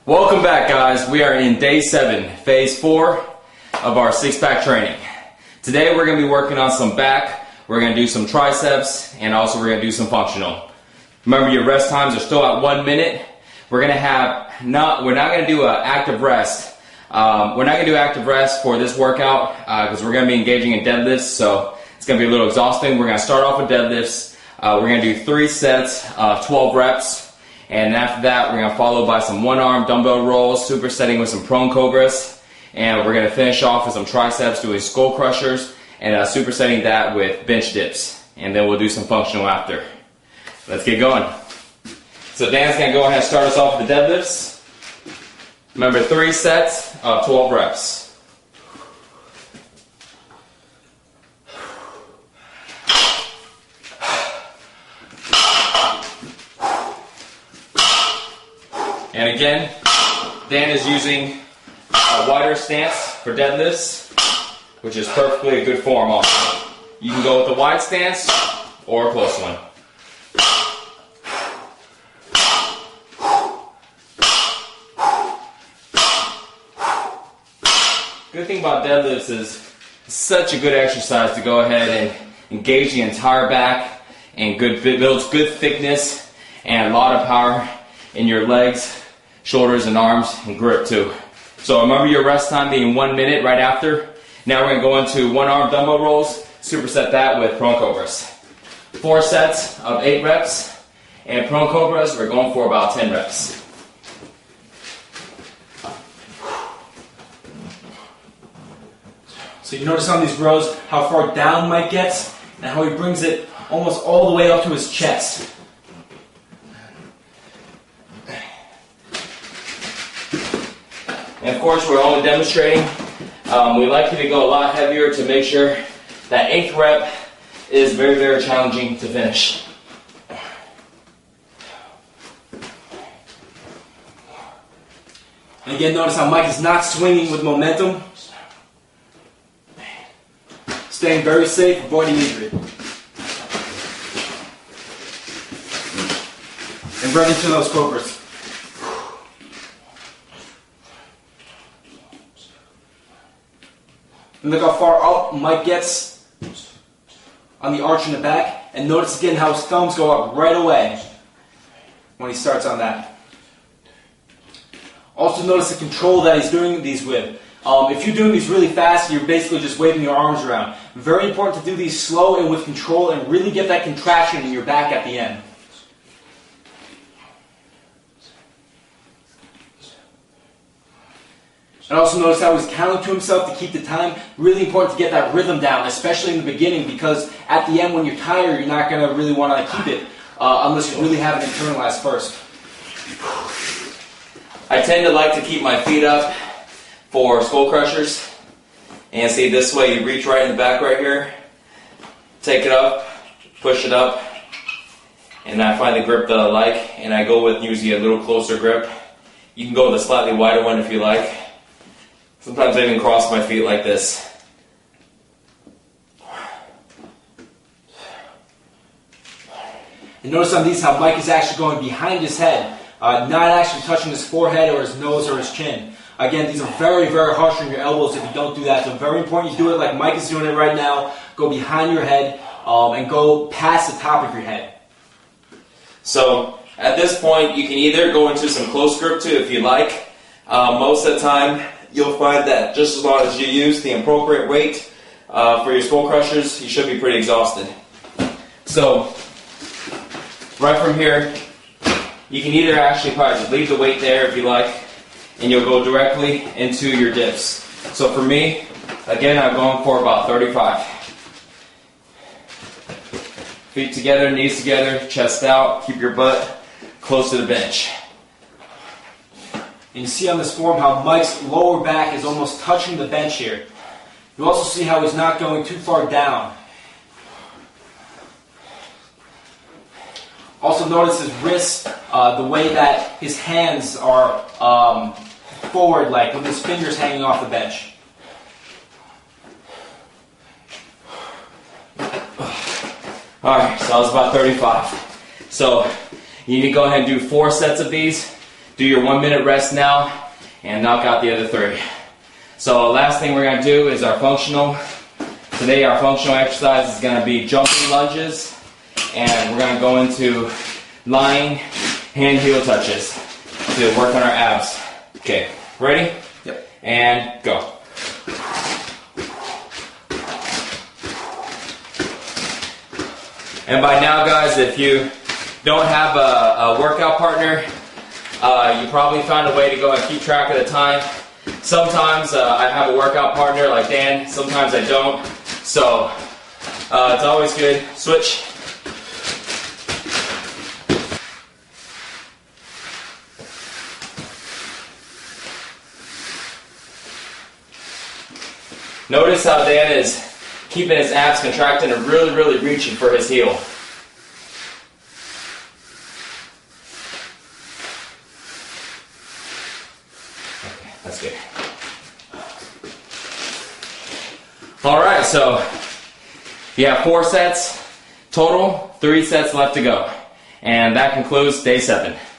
Welcome back, guys. We are in day 7, phase 4 of our six-pack training. Today we're going to be working on some back, we're going to do some triceps, and also we're going to do some functional. Remember, your rest times are still at 1 minute. We're not going to do an active rest. We're not going to do active rest for this workout because we're going to be engaging in deadlifts, so it's going to be a little exhausting. We're going to start off with deadlifts. We're going to do 3 sets of 12 reps. And after that, we're going to follow by some one-arm dumbbell rolls, supersetting with some prone cobras. And we're going to finish off with some triceps, doing skull crushers, and supersetting that with bench dips. And then we'll do some functional after. Let's get going. So Dan's going to go ahead and start us off with the deadlifts. Remember, 3 sets of 12 reps. And again, Dan is using a wider stance for deadlifts, which is perfectly a good form also. You can go with a wide stance or a close one. Good thing about deadlifts is it's such a good exercise to go ahead and engage the entire back and builds good thickness and a lot of power in your legs, shoulders, and arms, and grip too. So remember your rest time being 1 minute right after. Now we're going to go into one-arm dumbbell rolls, superset that with prone cobras. 4 sets of 8 reps, and prone cobras, we're going for about 10 reps. So you notice on these rows how far down Mike gets and how he brings it almost all the way up to his chest. And of course, we're only demonstrating. We like you to go a lot heavier to make sure that 8th rep is very, very challenging to finish. And again, notice how Mike is not swinging with momentum. Staying very safe, avoiding injury. And right into those cobras. And look how far up Mike gets on the arch in the back. And notice again how his thumbs go up right away when he starts on that. Also notice the control that he's doing these with. If you're doing these really fast, you're basically just waving your arms around. Very important to do these slow and with control and really get that contraction in your back at the end. And also notice how he's counting to himself to keep the time. Really important to get that rhythm down, especially in the beginning, because at the end when you're tired, you're not going to really want to keep it unless you really have it internalized first. I tend to like to keep my feet up for skull crushers. And see, this way you reach right in the back right here, take it up, push it up, and I find the grip that I like, and I go with usually a little closer grip. You can go with a slightly wider one if you like. Sometimes I even cross my feet like this. And notice on these how Mike is actually going behind his head, not actually touching his forehead or his nose or his chin. Again, these are very, very harsh on your elbows if you don't do that. So very important you do it like Mike is doing it right now. Go behind your head and go past the top of your head. So at this point, you can either go into some close grip too if you like. Most of the time, you'll find that just as long as you use the appropriate weight for your skull crushers, you should be pretty exhausted. So right from here, you can either actually probably just leave the weight there if you like, and you'll go directly into your dips. So for me, again, I'm going for about 35. Feet together, knees together, chest out, keep your butt close to the bench. And you see on this form how Mike's lower back is almost touching the bench here. You also see how he's not going too far down. Also notice his wrists, the way that his hands are forward, like with his fingers hanging off the bench. Alright, so that was about 35. So you need to go ahead and do 4 sets of these. Do your 1 minute rest now and knock out the other 3. So last thing we're going to do is our functional. Today our functional exercise is going to be jumping lunges, and we're going to go into lying hand heel touches to work on our abs. Okay, ready? Yep. And go. And by now, guys, if you don't have a workout partner, you probably found a way to go and keep track of the time. Sometimes I have a workout partner like Dan, sometimes I don't. So it's always good. Switch. Notice how Dan is keeping his abs contracted and really reaching for his heel. Okay, that's good. Alright, so you have 4 sets total, 3 sets left to go. And that concludes day 7.